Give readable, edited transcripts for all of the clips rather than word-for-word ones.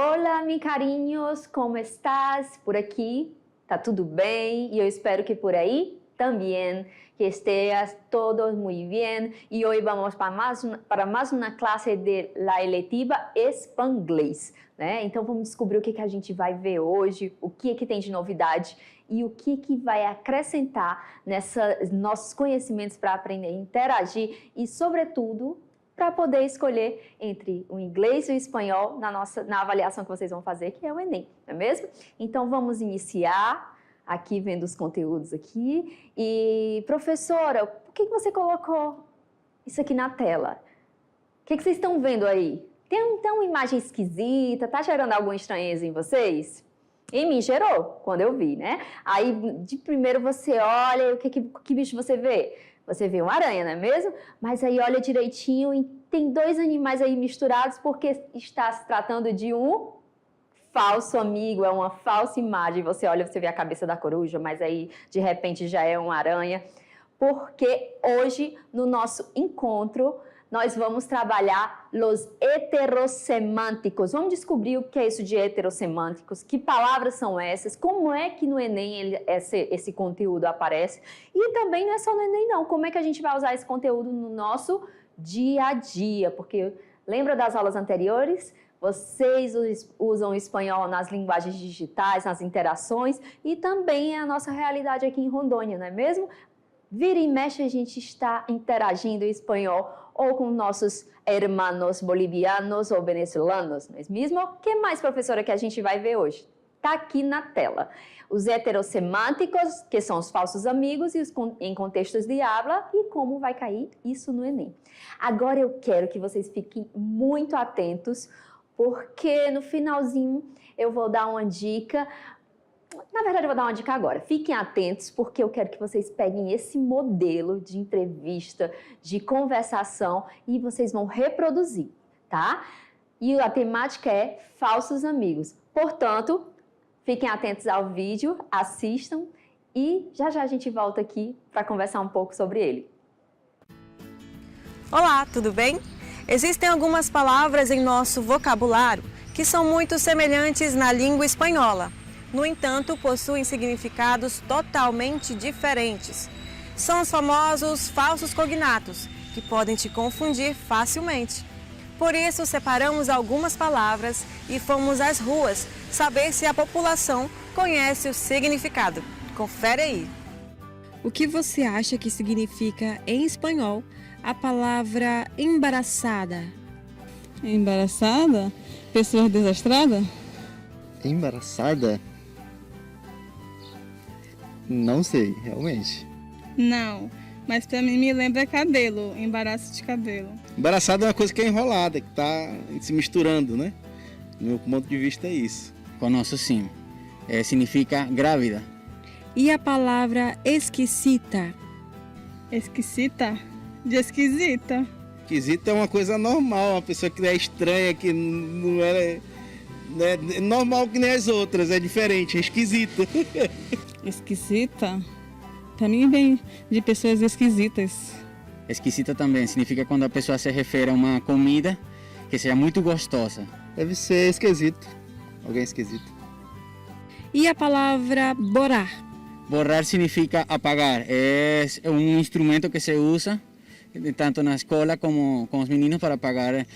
Olá, mi carinhos, como estás? Por aqui, tá tudo bem? E eu espero que por aí também, que estejam todos muito bem. E hoje vamos para mais uma classe de la eletiva Espanglês, né? Então vamos descobrir o que a gente vai ver hoje, o que tem de novidade e o que vai acrescentar nesses nossos conhecimentos para aprender a interagir e, sobretudo, para poder escolher entre o inglês e o espanhol na avaliação que vocês vão fazer, que é o Enem, não é mesmo? Então, vamos iniciar aqui vendo os conteúdos aqui. E, professora, por que você colocou isso aqui na tela? O que vocês estão vendo aí? Tem uma imagem esquisita, tá gerando alguma estranheza em vocês? Em mim gerou, quando eu vi, né? Aí, de primeiro você olha, que bicho você vê? Você vê uma aranha, não é mesmo? Mas aí olha direitinho e tem dois animais aí misturados porque está se tratando de um falso amigo, é uma falsa imagem. Você olha, você vê a cabeça da coruja, mas aí de repente já é uma aranha. Porque hoje, no nosso encontro, nós vamos trabalhar os heterosemânticos. Vamos descobrir o que é isso de heterosemânticos, que palavras são essas, como é que no Enem esse conteúdo aparece. E também não é só no Enem não, como é que a gente vai usar esse conteúdo no nosso dia a dia, porque lembra das aulas anteriores? Vocês usam o espanhol nas linguagens digitais, nas interações, e também é a nossa realidade aqui em Rondônia, não é mesmo? Vira e mexe a gente está interagindo em espanhol ou com nossos hermanos bolivianos ou venezuelanos, não é mesmo? O que mais, professora, que a gente vai ver hoje? Está aqui na tela. Os heterosemânticos, que são os falsos amigos, e os em contextos de habla, e como vai cair isso no Enem. Agora eu quero que vocês fiquem muito atentos, porque no finalzinho eu vou dar uma dica. Na verdade, eu vou dar uma dica agora. Fiquem atentos, porque eu quero que vocês peguem esse modelo de entrevista, de conversação, e vocês vão reproduzir, tá? E a temática é falsos amigos. Portanto, fiquem atentos ao vídeo, assistam e já a gente volta aqui para conversar um pouco sobre ele. Olá, tudo bem? Existem algumas palavras em nosso vocabulário que são muito semelhantes na língua espanhola. No entanto, possuem significados totalmente diferentes. São os famosos falsos cognatos, que podem te confundir facilmente. Por isso, separamos algumas palavras e fomos às ruas saber se a população conhece o significado. Confere aí! O que você acha que significa em espanhol a palavra embaraçada? Embaraçada? Pessoa desastrada? Embaraçada? Não sei, realmente. Não, mas pra mim me lembra cabelo, embaraço de cabelo. Embaraçada é uma coisa que é enrolada, que está se misturando, né? Do meu ponto de vista é isso. Conosco sim, significa grávida. E a palavra esquisita? Esquisita? De esquisita. Esquisita é uma coisa normal, uma pessoa que é estranha, que não é normal que nem as outras, é diferente, é esquisita. Esquisita? Pra mim vem de pessoas esquisitas. Esquisita também significa quando a pessoa se refere a uma comida que seja muito gostosa. Deve ser esquisito. Alguém esquisito. E a palavra borrar? Borrar significa apagar. É um instrumento que se usa tanto na escola como com os meninos para apagar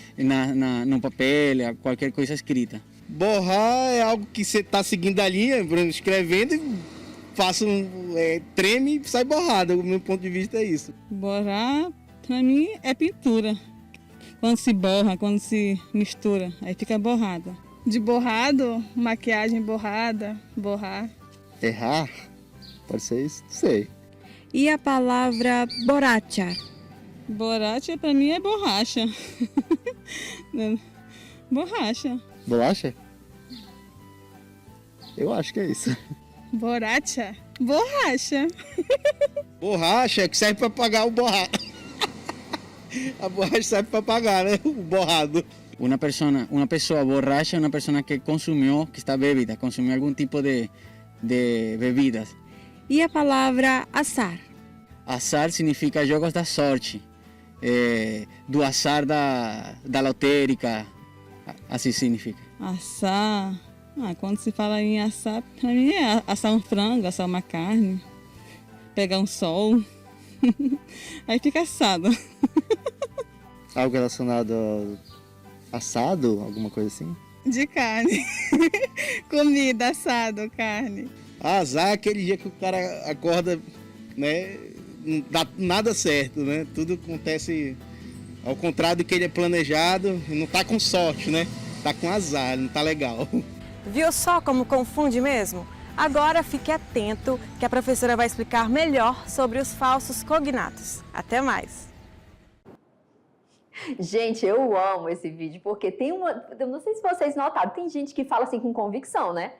no papel, qualquer coisa escrita. Borrar é algo que você está seguindo a linha, por exemplo, escrevendo e treme e sai borrado. O meu ponto de vista é isso. Borrar, pra mim, é pintura. Quando se borra, quando se mistura, aí fica borrada. De borrado, maquiagem borrada, borrar. Errar? Pode ser isso? Não sei. E a palavra borracha? Borracha pra mim é borracha. Borracha. Bolacha? Eu acho que é isso. Borracha? Borracha. Borracha é que serve para apagar o borrado. A borracha serve para apagar, né? O borrado. Uma pessoa borracha é uma pessoa que consumiu, que está bebida, consumiu algum tipo de bebidas. E a palavra azar? Azar significa jogos da sorte, do azar da lotérica, assim significa. Assar. Quando se fala em assar, para mim é assar um frango, assar uma carne, pegar um sol. Aí fica assado. Algo relacionado ao assado, alguma coisa assim? De carne. Comida, assado, carne. Azar é aquele dia que o cara acorda, né? Não dá nada certo, né? Tudo acontece ao contrário do que ele é planejado e não tá com sorte, né? Tá com azar, não tá legal. Viu só como confunde mesmo? Agora fique atento que a professora vai explicar melhor sobre os falsos cognatos. Até mais! Gente, eu amo esse vídeo, porque tem eu não sei se vocês notaram, tem gente que fala assim com convicção, né?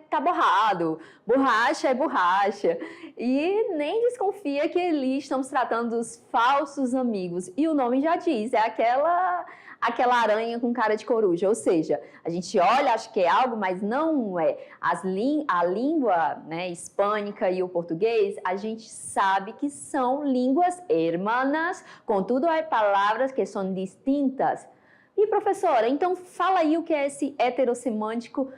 Tá borrado, borracha é borracha. E nem desconfia que ali estamos tratando dos falsos amigos. E o nome já diz, é aquela aranha com cara de coruja. Ou seja, a gente olha, acha que é algo, mas não é. A língua, né, hispânica e o português, a gente sabe que são línguas hermanas, contudo há palavras que são distintas. E professora, então fala aí o que é esse heterossemântico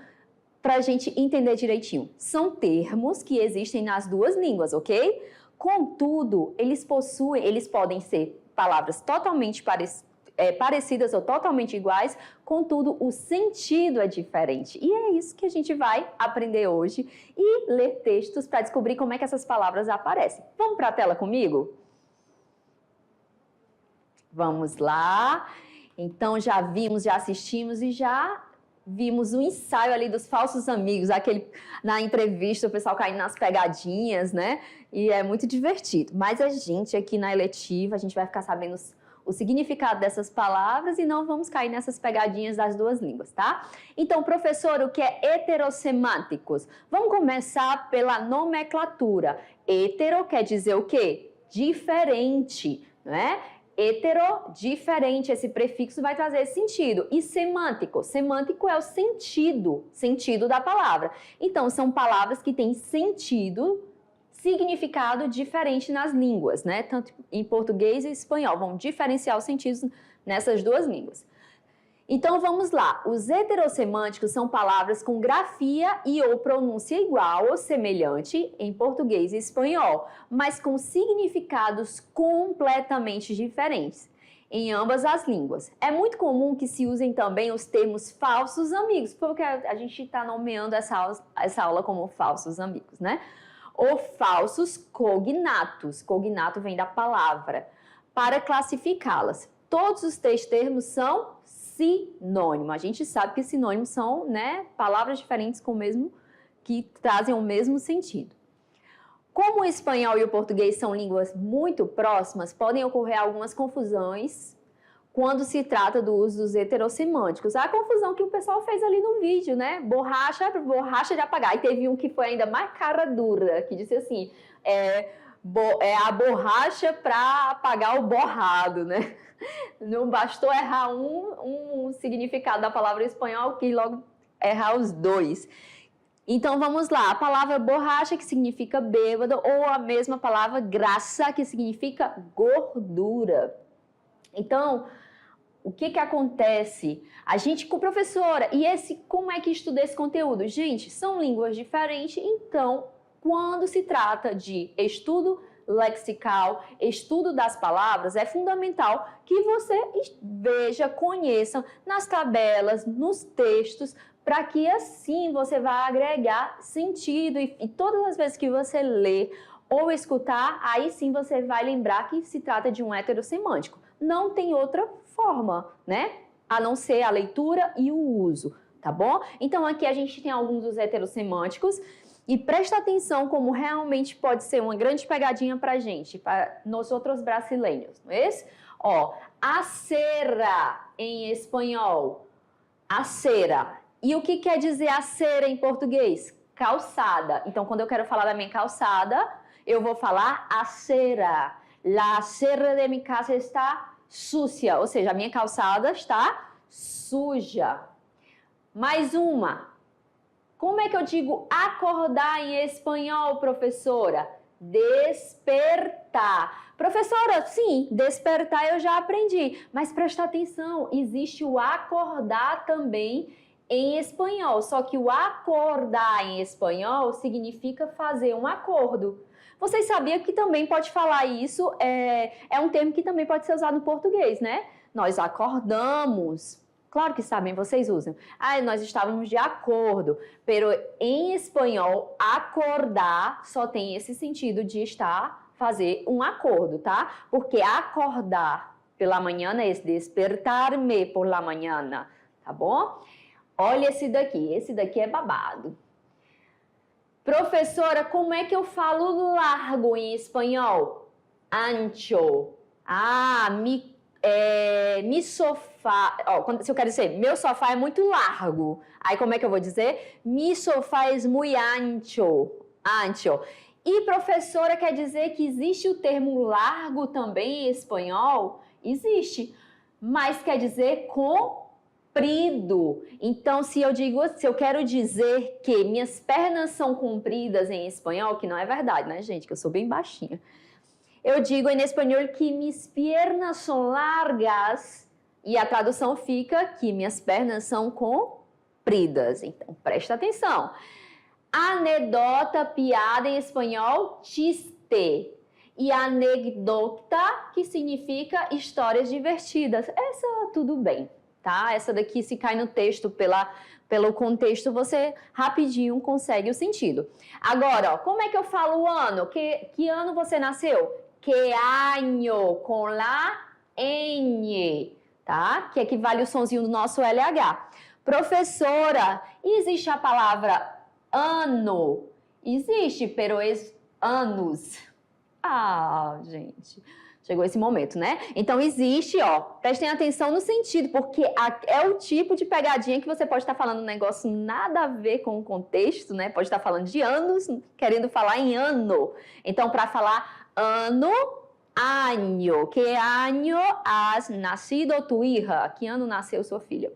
para a gente entender direitinho. São termos que existem nas duas línguas, ok? Contudo, eles podem ser palavras totalmente parecidas ou totalmente iguais, contudo, o sentido é diferente. E é isso que a gente vai aprender hoje e ler textos para descobrir como é que essas palavras aparecem. Vamos para a tela comigo? Vamos lá. Então, já assistimos e já vimos o ensaio ali dos falsos amigos, na entrevista o pessoal caindo nas pegadinhas, né? E é muito divertido. Mas a gente aqui na eletiva, a gente vai ficar sabendo o significado dessas palavras e não vamos cair nessas pegadinhas das duas línguas, tá? Então, professor, o que é heterossemânticos? Vamos começar pela nomenclatura. Hetero quer dizer o quê? Diferente, né? Hetero, diferente, esse prefixo vai trazer esse sentido. E semântico é o sentido da palavra. Então, são palavras que têm significado diferente nas línguas, né? Tanto em português e espanhol, vão diferenciar os sentidos nessas duas línguas. Então, vamos lá. Os heterossemânticos são palavras com grafia e ou pronúncia igual ou semelhante em português e espanhol, mas com significados completamente diferentes em ambas as línguas. É muito comum que se usem também os termos falsos amigos, porque a gente está nomeando essa aula como falsos amigos, né? Ou falsos cognatos. Cognato vem da palavra. Para classificá-las, todos os três termos são sinônimo. A gente sabe que sinônimos são, né, palavras diferentes que trazem o mesmo sentido. Como o espanhol e o português são línguas muito próximas, podem ocorrer algumas confusões quando se trata do uso dos heterossemânticos. A confusão que o pessoal fez ali no vídeo, né? Borracha de apagar. E teve um que foi ainda mais cara dura, que disse assim, é a borracha para apagar o borrado, né? Não bastou errar um significado da palavra em espanhol, que logo errar os dois. Então, vamos lá. A palavra borracha, que significa bêbado, ou a mesma palavra grasa, que significa gordura. Então, o que acontece? A gente, com professora, como é que estuda esse conteúdo? Gente, são línguas diferentes, então, quando se trata de estudo lexical, estudo das palavras, é fundamental que você veja, conheça nas tabelas, nos textos, para que assim você vá agregar sentido e todas as vezes que você lê ou escutar, aí sim você vai lembrar que se trata de um heterossemântico. Não tem outra forma, né? A não ser a leitura e o uso, tá bom? Então aqui a gente tem alguns dos heterossemânticos. E presta atenção como realmente pode ser uma grande pegadinha pra gente, para nós outros brasileiros, não é isso? Ó, acera em espanhol, acera. E o que quer dizer acera em português? Calçada. Então, quando eu quero falar da minha calçada, eu vou falar acera. La acera de mi casa está sucia, ou seja, a minha calçada está suja. Mais uma. Como é que eu digo acordar em espanhol, professora? Despertar. Professora, sim, despertar eu já aprendi, mas presta atenção, existe o acordar também em espanhol, só que o acordar em espanhol significa fazer um acordo. Vocês sabiam que também pode falar isso, é um termo que também pode ser usado no português, né? Nós acordamos. Claro que sabem, vocês usam. Nós estávamos de acordo. Pero em espanhol, acordar só tem esse sentido de fazer um acordo, tá? Porque acordar pela manhã é despertar-me por la mañana, tá bom? Olha esse daqui é babado. Professora, como é que eu falo largo em espanhol? Ancho. Mi sofá, se eu quero dizer, meu sofá é muito largo. Aí como é que eu vou dizer? Mi sofá es muy ancho. E professora, quer dizer que existe o termo largo também em espanhol? Existe, mas quer dizer comprido. Então, se eu quero dizer que minhas pernas são compridas em espanhol, que não é verdade, né, gente? Que eu sou bem baixinha. Eu digo em espanhol que minhas pernas são largas e a tradução fica que minhas pernas são compridas. Então, presta atenção. Anedota, piada em espanhol, chiste. E anedota, que significa histórias divertidas. Essa tudo bem, tá? Essa daqui, se cai no texto pelo contexto, você rapidinho consegue o sentido. Agora, como é que eu falo o ano? Que ano você nasceu? Que año, com la N, tá? Que equivale o sonzinho do nosso LH. Professora, existe a palavra ano? Existe, pero anos. Gente, chegou esse momento, né? Então, existe, prestem atenção no sentido, porque é o tipo de pegadinha que você pode estar falando um negócio nada a ver com o contexto, né? Pode estar falando de anos, querendo falar em ano. Então, para falar ano, año. Que año has nacido tu hija? Que ano nasceu sua filha?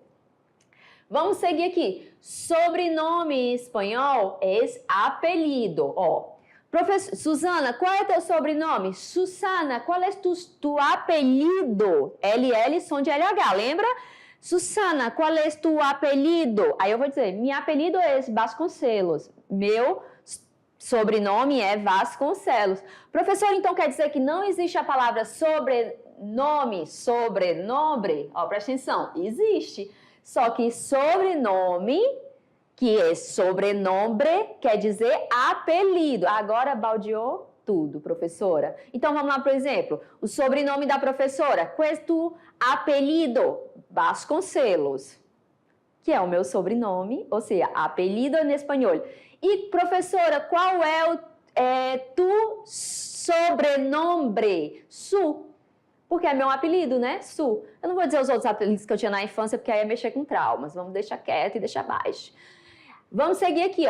Vamos seguir aqui. Sobrenome em espanhol é apelido. Professor, Susana, qual é teu sobrenome? Susana, qual é tu apelido? LL, som de LH, lembra? Susana, qual é tu apelido? Aí eu vou dizer, meu apelido é Vasconcelos. Meu sobrenome é Vasconcelos. Professor, então quer dizer que não existe a palavra sobrenome? Presta atenção, existe. Só que sobrenome, que é sobrenome, quer dizer apelido. Agora baldeou tudo, professora. Então vamos lá, por exemplo, o sobrenome da professora. Qual é tu apelido? Vasconcelos, que é o meu sobrenome, ou seja, apelido em espanhol. E, professora, qual é tu sobrenome? Su. Porque é meu apelido, né? Su. Eu não vou dizer os outros apelidos que eu tinha na infância, porque aí é mexer com traumas. Vamos deixar quieto e deixar baixo. Vamos seguir aqui,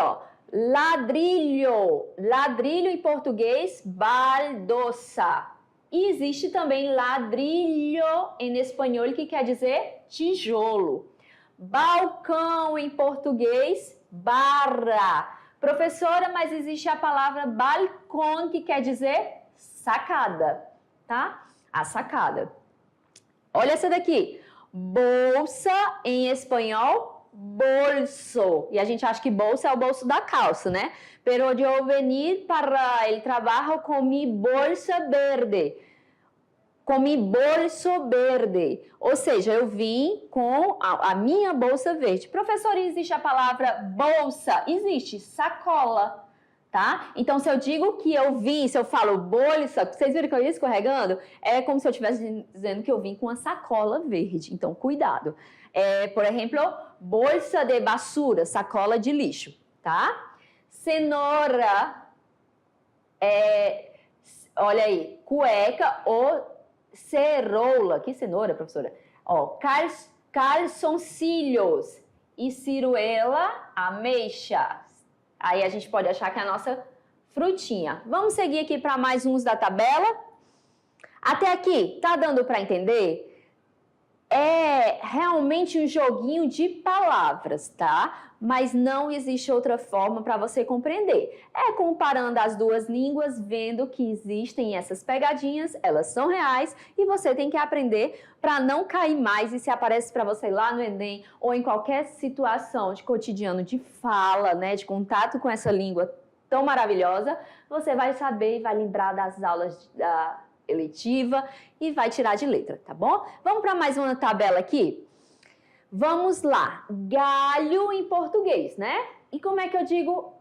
Ladrilho. Ladrilho em português, baldosa. E existe também ladrilho em espanhol, que quer dizer tijolo. Balcão em português, barra. Professora, mas existe a palavra balcão, que quer dizer sacada, tá? A sacada. Olha essa daqui. Bolsa em espanhol, bolso. E a gente acha que bolsa é o bolso da calça, né? Pero yo venir para el trabajo con mi bolsa verde. Com mi bolso verde. Ou seja, eu vim com a minha bolsa verde. Professora, existe a palavra bolsa? Existe. Sacola. Tá? Então, se eu digo que eu vim, se eu falo bolsa, vocês viram que eu ia escorregando? É como se eu estivesse dizendo que eu vim com uma sacola verde. Então, cuidado. Por exemplo, bolsa de basura, sacola de lixo, tá? Cenoura, olha aí, cueca ou ceroula. Que cenoura, professora? Calzoncilhos e ciruela, ameixa. Aí a gente pode achar que é a nossa frutinha. Vamos seguir aqui para mais uns da tabela. Até aqui, tá dando para entender? é realmente um joguinho de palavras, tá? Mas não existe outra forma para você compreender. É comparando as duas línguas, vendo que existem essas pegadinhas, elas são reais e você tem que aprender para não cair mais. E se aparece para você lá no Enem ou em qualquer situação de cotidiano de fala, né, de contato com essa língua tão maravilhosa, você vai saber e vai lembrar das aulas da eletiva e vai tirar de letra, tá bom? Vamos para mais uma tabela aqui? Vamos lá, galho em português, né? E como é que eu digo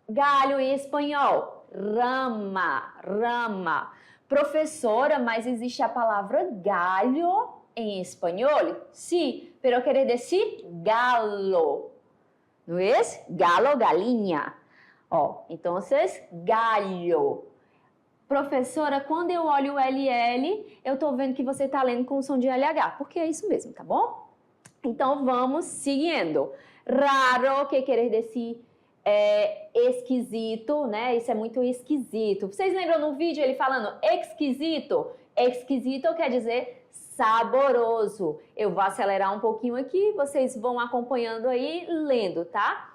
galho em espanhol? Rama, rama. Professora, mas existe a palavra galho em espanhol? Sí, pero quiere decir galo. ¿No es? Galo, galinha. Ó, então, galho. Professora, quando eu olho o LL, eu tô vendo que você tá lendo com o som de LH, porque é isso mesmo, tá bom? Então, vamos seguindo. Raro, que quer dizer esquisito, né? Isso é muito esquisito. Vocês lembram no vídeo ele falando esquisito? Esquisito quer dizer saboroso. Eu vou acelerar um pouquinho aqui, vocês vão acompanhando aí, lendo, tá?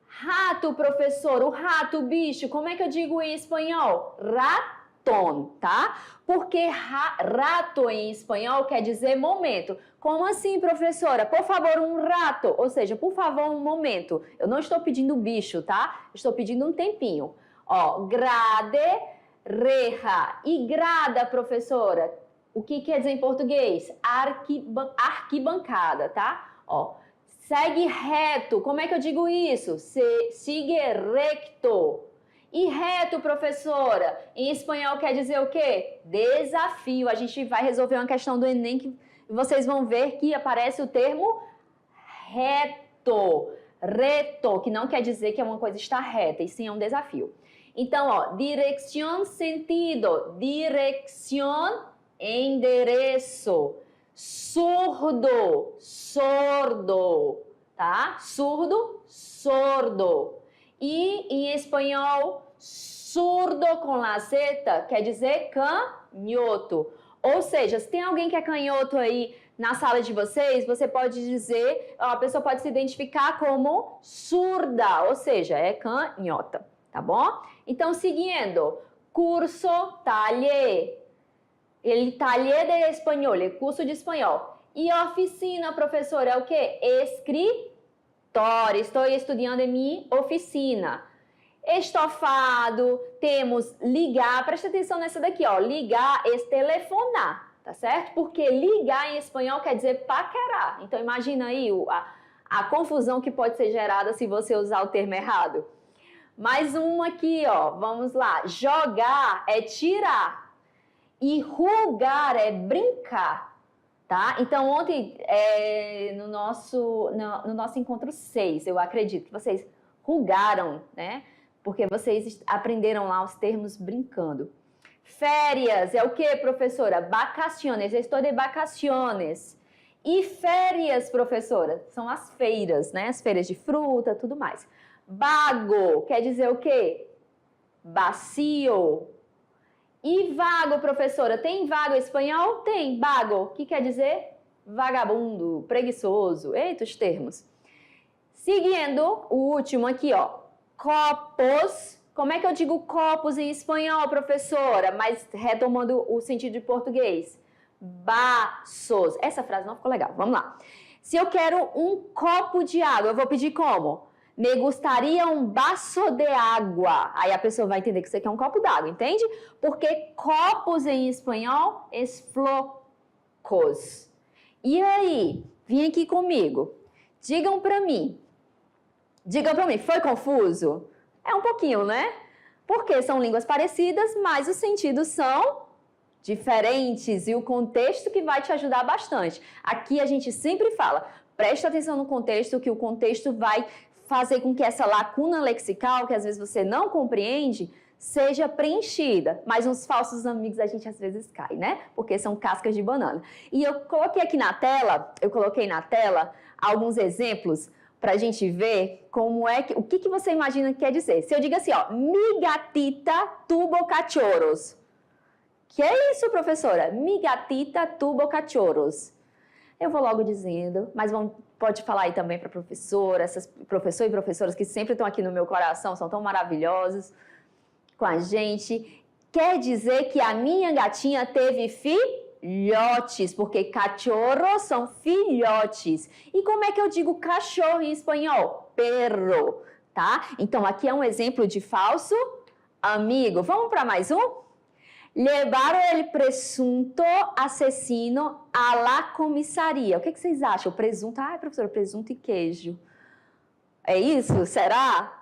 Rato, professor, o rato, o bicho, como é que eu digo em espanhol? Raton, tá? Porque rato em espanhol quer dizer momento. Como assim, professora? Por favor, um rato. Ou seja, por favor, um momento. Eu não estou pedindo bicho, tá? Estou pedindo um tempinho. Ó, grade, reja. E grada, professora? O que quer dizer em português? Arquibancada, tá? Ó, segue reto. Como é que eu digo isso? Sigue recto. E reto, professora? Em espanhol quer dizer o quê? Desafio. A gente vai resolver uma questão do Enem que vocês vão ver que aparece o termo reto. Reto, que não quer dizer que uma coisa está reta, e sim é um desafio. Então, ó, dirección, sentido. Dirección, endereço. Surdo, sordo, tá? Surdo, sordo. E em espanhol, surdo com la Z quer dizer canhoto. Ou seja, se tem alguém que é canhoto aí na sala de vocês, você pode dizer, a pessoa pode se identificar como surda, ou seja, é canhota, tá bom? Então, seguindo, curso, taller. El taller de espanhol, é curso de espanhol. E oficina, professora, é o quê? Escritório. Estou estudando em minha oficina. Estofado, temos ligar, presta atenção nessa daqui, ó, ligar é telefonar, tá certo? Porque ligar em espanhol quer dizer paquerar. Então, imagina aí a confusão que pode ser gerada se você usar o termo errado. Mais um aqui, ó, vamos lá. Jogar é tirar e rugar é brincar, tá? Então, ontem, no nosso encontro 6, eu acredito que vocês rugaram, né? Porque vocês aprenderam lá os termos brincando. Férias é o que, professora? Vacaciones. Eu estou de vacaciones. E férias, professora? São as feiras, né? As feiras de fruta, tudo mais. Vago quer dizer o quê? Vazio. E vago, professora? Tem vago em espanhol? Tem. Vago. O que quer dizer? Vagabundo, preguiçoso. Eita, os termos. Seguindo, o último aqui, ó. Copos. Como é que eu digo copos em espanhol, professora? Mas retomando o sentido de português. Vasos. Essa frase não ficou legal. Vamos lá. Se eu quero um copo de água, eu vou pedir como? Me gustaria um vaso de água. Aí a pessoa vai entender que você quer um copo d'água, entende? Porque copos em espanhol é flocos. E aí? Vem aqui comigo. Digam pra mim, foi confuso? É um pouquinho, né? Porque são línguas parecidas, mas os sentidos são diferentes e o contexto que vai te ajudar bastante. Aqui a gente sempre fala, presta atenção no contexto, que o contexto vai fazer com que essa lacuna lexical, que às vezes você não compreende, seja preenchida. Mas uns falsos amigos a gente às vezes cai, né? Porque são cascas de banana. E eu coloquei aqui na tela, alguns exemplos para a gente ver como é que, o que você imagina que quer dizer. Se eu digo assim, ó, mi gatita tuvo cachorros. Que é isso, professora? Mi gatita tuvo cachorros. Eu vou logo dizendo, mas pode falar aí também para professora, essas professor e professoras que sempre estão aqui no meu coração, são tão maravilhosos com a gente. Quer dizer que a minha gatinha teve filhotes, porque cachorros são filhotes. E como é que eu digo cachorro em espanhol? Perro, tá? Então, aqui é um exemplo de falso amigo. Vamos para mais um? Levaram el presunto assassino à la comissaria. O que vocês acham? O presunto, professora, presunto e queijo. É isso? Será?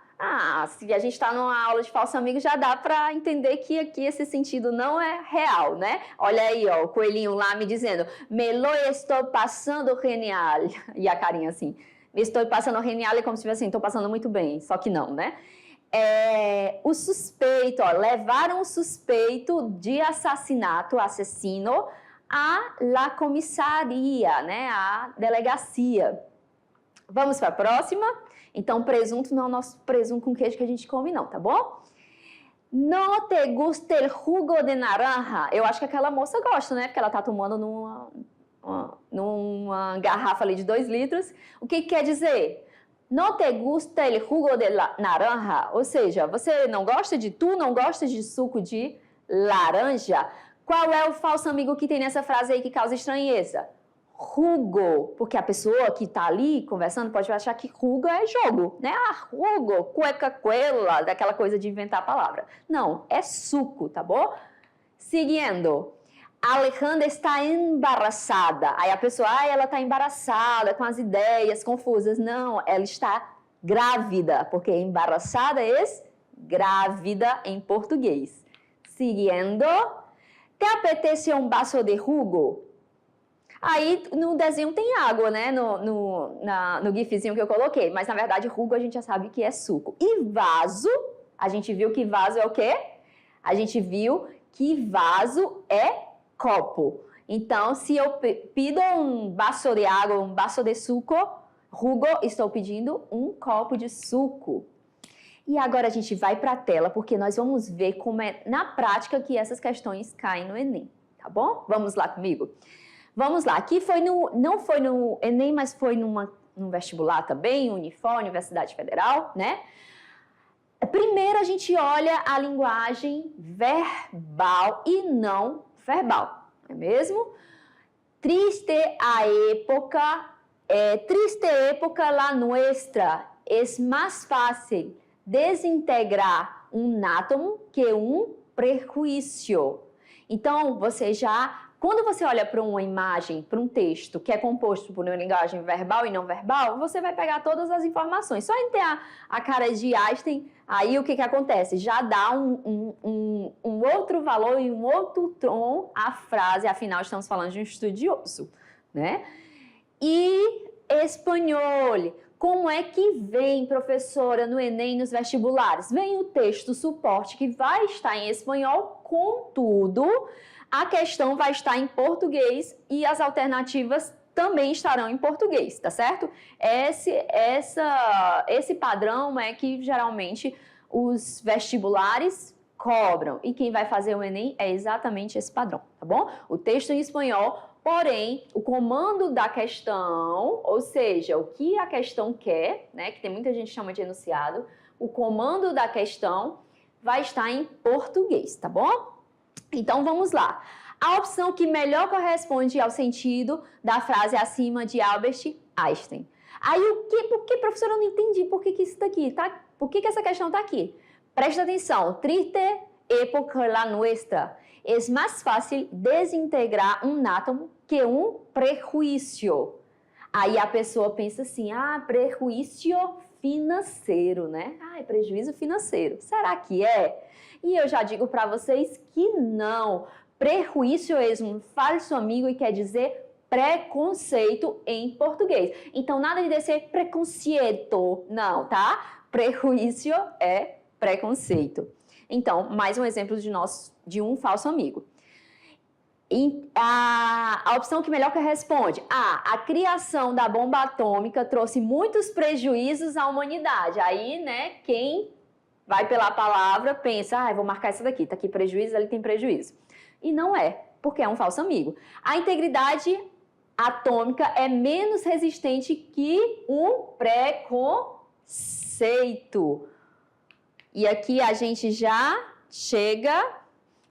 Se a gente está numa aula de falso amigo, já dá para entender que aqui esse sentido não é real, né? Olha aí, ó, o coelhinho lá me dizendo, me lo estou passando genial. E a carinha assim, me estou passando genial é como se estivesse assim, estou passando muito bem, só que não, né? O suspeito, ó, levaram o suspeito de assassino à la comissaria, né? À delegacia. Vamos para a próxima? Então, presunto não é o nosso presunto com queijo que a gente come, não, tá bom? No te gusta el jugo de naranja? Eu acho que aquela moça gosta, né? Porque ela tá tomando numa garrafa ali de 2 litros. O que quer dizer? No te gusta el jugo de naranja? Ou seja, tu não gosta de suco de laranja? Qual é o falso amigo que tem nessa frase aí que causa estranheza? Jugo, porque a pessoa que está ali conversando pode achar que jugo é jogo, né? Jugo, cueca-cuela, daquela coisa de inventar a palavra. Não, é suco, tá bom? Seguindo, Alejandra está embaraçada. Aí a pessoa, ela está embaraçada, com as ideias confusas. Não, ela está grávida, porque embaraçada é grávida em português. Seguindo, te apetece um vaso de jugo? Aí no desenho tem água, né? No gifzinho que eu coloquei. Mas na verdade, jugo a gente já sabe que é suco. E vaso, a gente viu que vaso é o quê? A gente viu que vaso é copo. Então, se eu pido um vaso de água, um vaso de suco, jugo, estou pedindo um copo de suco. E agora a gente vai para a tela, porque nós vamos ver como é na prática que essas questões caem no Enem, tá bom? Vamos lá comigo? Vamos lá, aqui não foi no Enem, mas foi num vestibular também, Unifor, Universidade Federal, né? Primeiro a gente olha a linguagem verbal e não verbal, não é mesmo? Triste época la nuestra. Es más fácil desintegrar um átomo que um prejuízo. Então, quando você olha para uma imagem, para um texto que é composto por uma linguagem verbal e não verbal, você vai pegar todas as informações. Só em ter a cara de Einstein, aí o que acontece? Já dá um outro valor e um outro tom à frase, afinal estamos falando de um estudioso, né? E espanhol, como é que vem, professora, no Enem, nos vestibulares? Vem o texto suporte que vai estar em espanhol, contudo, a questão vai estar em português e as alternativas também estarão em português, tá certo? Esse padrão é que geralmente os vestibulares cobram e quem vai fazer o Enem é exatamente esse padrão, tá bom? O texto em espanhol, porém, o comando da questão, ou seja, o que a questão quer, né, que tem muita gente que chama de enunciado, o comando da questão vai estar em português, tá bom? Então, vamos lá. A opção que melhor corresponde ao sentido da frase acima de Albert Einstein. Aí, por que, professora, eu não entendi por que isso daqui, tá? Por que essa questão está aqui? Presta atenção. Triste época la nuestra. Es más fácil desintegrar um átomo que um prejuízo. Aí a pessoa pensa assim, prejuízo financeiro, né? É prejuízo financeiro. Será que é? E eu já digo para vocês que não. Prejuízo é um falso amigo e quer dizer preconceito em português. Então, nada de dizer preconceito, não, tá? Prejuízo é preconceito. Então, mais um exemplo de um falso amigo. A opção que melhor responde. A criação da bomba atômica trouxe muitos prejuízos à humanidade. Aí, né, quem vai pela palavra pensa, vou marcar essa daqui, tá aqui prejuízo, ali tem prejuízo. E não é, porque é um falso amigo. A integridade atômica é menos resistente que um preconceito. E aqui a gente já chega,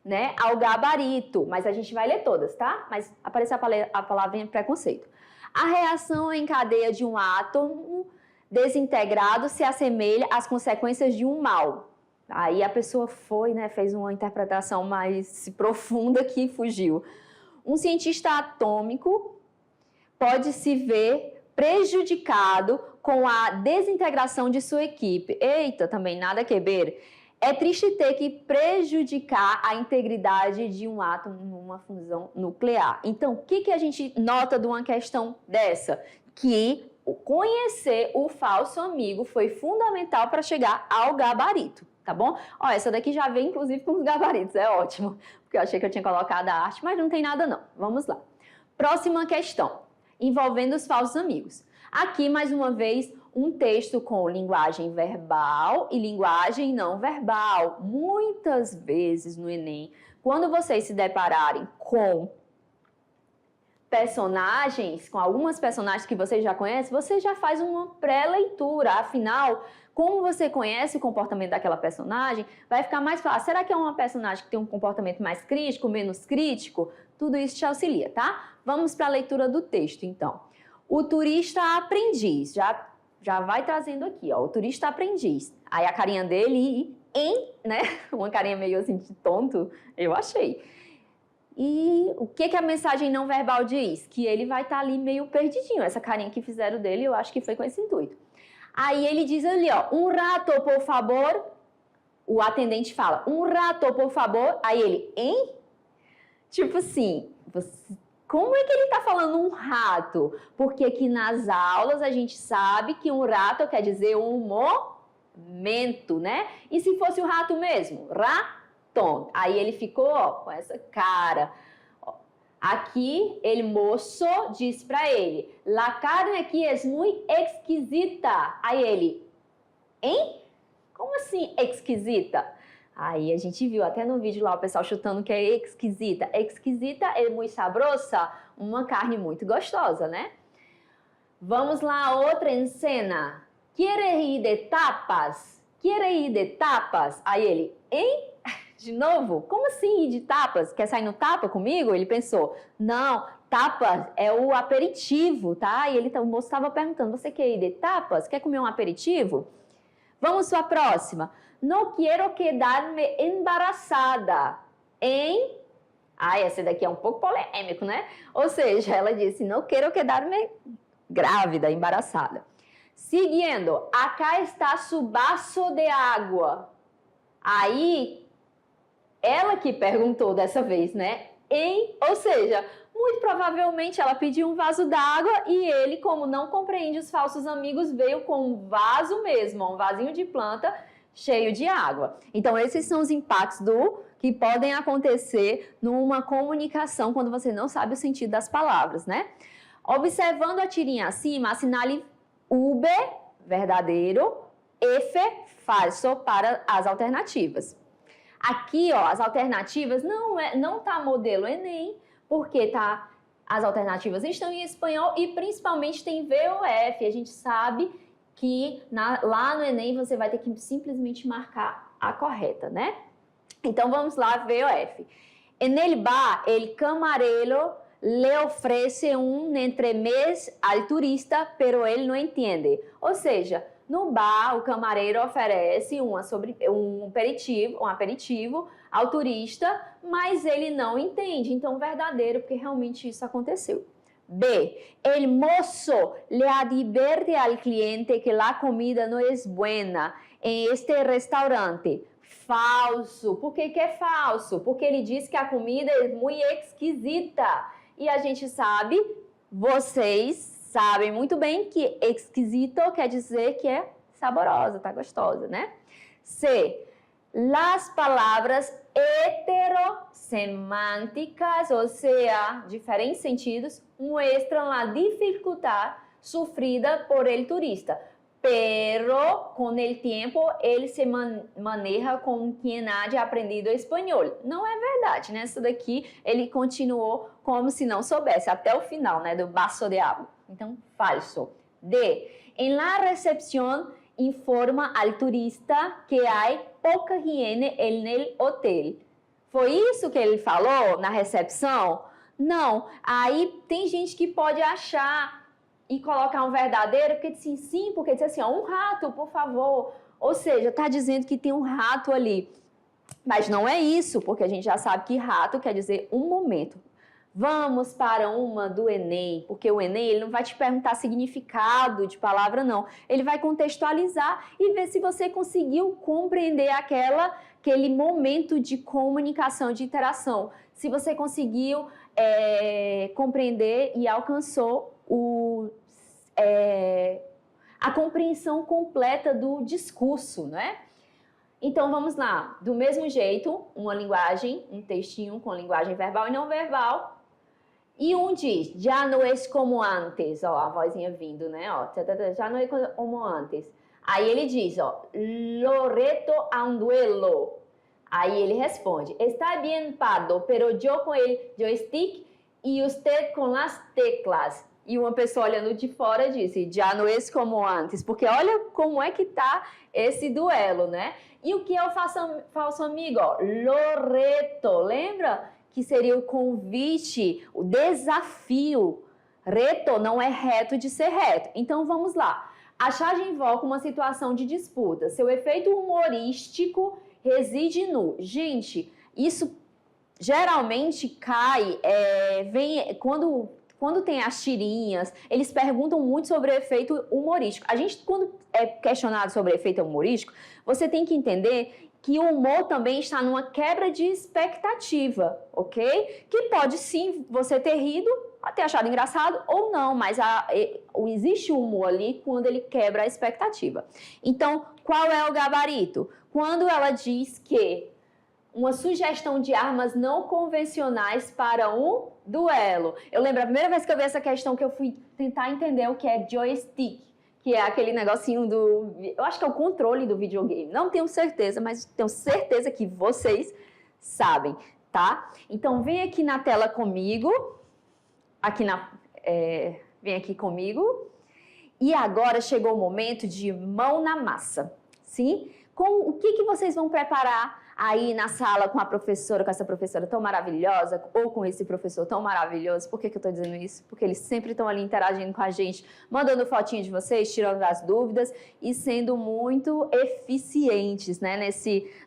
né, ao gabarito, mas a gente vai ler todas, tá? Mas apareceu a palavrinha preconceito. A reação em cadeia de um átomo desintegrado se assemelha às consequências de um mal. Aí a pessoa foi, né, fez uma interpretação mais profunda que fugiu. Um cientista atômico pode se ver prejudicado com a desintegração de sua equipe. Eita, também nada que ver. É triste ter que prejudicar a integridade de um átomo numa fusão nuclear. Então, o que a gente nota de uma questão dessa? Que conhecer o falso amigo foi fundamental para chegar ao gabarito, tá bom? Ó, essa daqui já vem, inclusive, com os gabaritos, é ótimo. Porque eu achei que eu tinha colocado a arte, mas não tem nada não. Vamos lá. Próxima questão, envolvendo os falsos amigos. Aqui, mais uma vez, um texto com linguagem verbal e linguagem não verbal. Muitas vezes no Enem, quando vocês se depararem com personagens, com algumas personagens que vocês já conhecem, você já faz uma pré-leitura. Afinal, como você conhece o comportamento daquela personagem, vai ficar mais fácil. Será que é uma personagem que tem um comportamento mais crítico, menos crítico? Tudo isso te auxilia, tá? Vamos para a leitura do texto, então. O turista aprendiz, já vai trazendo aqui, ó, o turista aprendiz. Aí a carinha dele, né? Uma carinha meio assim de tonto, eu achei. E o que a mensagem não verbal diz? Que ele vai estar ali meio perdidinho. Essa carinha que fizeram dele, eu acho que foi com esse intuito. Aí ele diz ali, ó, um rato, por favor. O atendente fala, um rato, por favor. Aí ele, hein? Tipo assim, como é que ele está falando um rato? Porque aqui nas aulas a gente sabe que um rato quer dizer um momento, né? E se fosse o rato mesmo? Raton. Aí ele ficou, ó, com essa cara. Ó. Aqui, el moço diz para ele, la carne aqui é muito exquisita. Aí ele, hein? Como assim exquisita? Aí a gente viu até no vídeo lá o pessoal chutando que é exquisita. Exquisita é muito sabrosa, uma carne muito gostosa, né? Vamos lá, outra em cena. Quiere ir de tapas? Quiere ir de tapas? Aí ele, hein? De novo? Como assim ir de tapas? Quer sair no tapa comigo? Ele pensou, não, tapas é o aperitivo, tá? E o moço estava perguntando, você quer ir de tapas? Quer comer um aperitivo? Vamos para a próxima. Não quero quedar-me embaraçada. Em... essa daqui é um pouco polêmico, né? Ou seja, ela disse, não quero quedar-me grávida, embaraçada. Seguindo, acá está su vaso de água. Aí, ela que perguntou dessa vez, né? Ou seja, muito provavelmente ela pediu um vaso d'água e ele, como não compreende os falsos amigos, veio com um vaso mesmo, um vasinho de planta cheio de água. Então, esses são os impactos que podem acontecer numa comunicação quando você não sabe o sentido das palavras, né? Observando a tirinha acima, assinale ube, verdadeiro, efe, falso, para as alternativas. Aqui, ó, as alternativas não tá modelo Enem, porque as alternativas estão em espanhol e principalmente tem VOF. A gente sabe que lá no Enem você vai ter que simplesmente marcar a correta, né? Então vamos lá, VOF. En el bar, el camarero le ofrece um entremés al turista, pero ele não entende. Ou seja, no bar, o camareiro oferece um aperitivo ao turista, mas ele não entende. Então, verdadeiro, porque realmente isso aconteceu. B. El mozo le advierte al cliente que la comida no es buena en este restaurante. Falso. Por que é falso? Porque ele diz que a comida é muito esquisita. E a gente sabe, vocês sabem muito bem que esquisito quer dizer que é saborosa, tá gostosa, né? C. Las palavras heterosemânticas, ou seja, diferentes sentidos, muestram a dificuldade sofrida por el turista. pero com el tempo ele se maneja como quem haya aprendido espanhol. Não é verdade, né? Isso daqui ele continuou como se não soubesse, até o final, né? Do vaso de agua. Então, falso. D. En la recepción informa al turista que hay pouca higiene en el hotel. Foi isso que ele falou na recepção? Não. Aí tem gente que pode achar e colocar um verdadeiro, porque diz sim, porque diz assim, ó, um rato, por favor. Ou seja, está dizendo que tem um rato ali. Mas não é isso, porque a gente já sabe que rato quer dizer um momento. Vamos para uma do Enem, porque o Enem ele não vai te perguntar significado de palavra, não. Ele vai contextualizar e ver se você conseguiu compreender aquele momento de comunicação, de interação. Se você conseguiu compreender e alcançou a compreensão completa do discurso, né? Então, vamos lá. Do mesmo jeito, uma linguagem, um textinho com linguagem verbal e não verbal. E um diz, já não é como antes. Ó, a vozinha vindo, né? Ó, já não é como antes. Aí ele diz, ó, lo reto a un duelo. Aí ele responde, está bien, Pardo, pero yo con el joystick y usted con las teclas. E uma pessoa olhando de fora disse, já não é como antes. Porque olha como é que tá esse duelo, né? E o que é o falso amigo? Ó, lo reto, lembra? Que seria o convite, o desafio. Reto não é reto de ser reto. Então, vamos lá. A charge invoca uma situação de disputa. Seu efeito humorístico reside no... Gente, isso geralmente cai, quando tem as tirinhas, eles perguntam muito sobre o efeito humorístico. A gente, quando é questionado sobre o efeito humorístico, você tem que entender que o humor também está numa quebra de expectativa, ok? Que pode sim você ter rido, ter achado engraçado ou não, mas existe um humor ali quando ele quebra a expectativa. Então, qual é o gabarito? Quando ela diz que uma sugestão de armas não convencionais para um duelo. Eu lembro a primeira vez que eu vi essa questão que eu fui tentar entender o que é joystick, que é aquele negocinho eu acho que é o controle do videogame. Não tenho certeza, mas tenho certeza que vocês sabem, tá? Então, vem aqui na tela comigo. Vem aqui comigo. E agora chegou o momento de mão na massa, sim? O que vocês vão preparar aí na sala com essa professora tão maravilhosa, ou com esse professor tão maravilhoso? Por que eu estou dizendo isso? Porque eles sempre estão ali interagindo com a gente, mandando fotinho de vocês, tirando as dúvidas e sendo muito eficientes, né,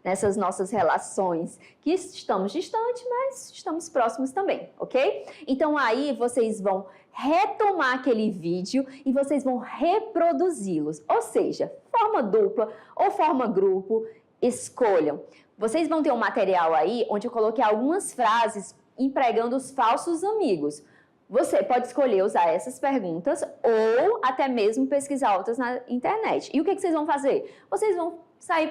nessas nossas relações, que estamos distantes, mas estamos próximos também, ok? Então aí vocês vão retomar aquele vídeo e vocês vão reproduzi-los, ou seja, forma dupla ou forma grupo, escolham. Vocês vão ter um material aí onde eu coloquei algumas frases empregando os falsos amigos. Você pode escolher usar essas perguntas ou até mesmo pesquisar outras na internet. E o que vocês vão fazer? Vocês vão sair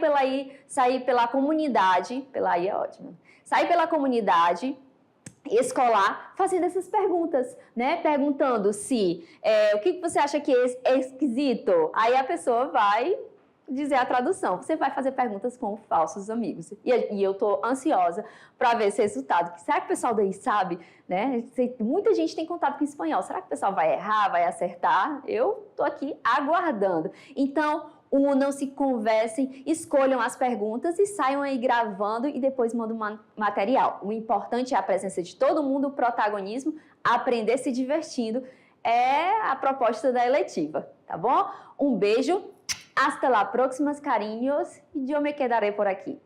pela comunidade, pela aí é ótimo, sair pela comunidade escolar fazendo essas perguntas, né? Perguntando se o que você acha que é esquisito. Aí a pessoa vai dizer a tradução. Você vai fazer perguntas com falsos amigos. E eu tô ansiosa para ver esse resultado. Será que o pessoal daí sabe, né? Muita gente tem contato com espanhol. Será que o pessoal vai errar, vai acertar? Eu tô aqui aguardando. Então, unam-se, conversem, escolham as perguntas e saiam aí gravando e depois mandam material. O importante é a presença de todo mundo, o protagonismo, aprender se divertindo. É a proposta da eletiva, tá bom? Um beijo, hasta la próxima, carinhos, e eu me quedarei por aqui.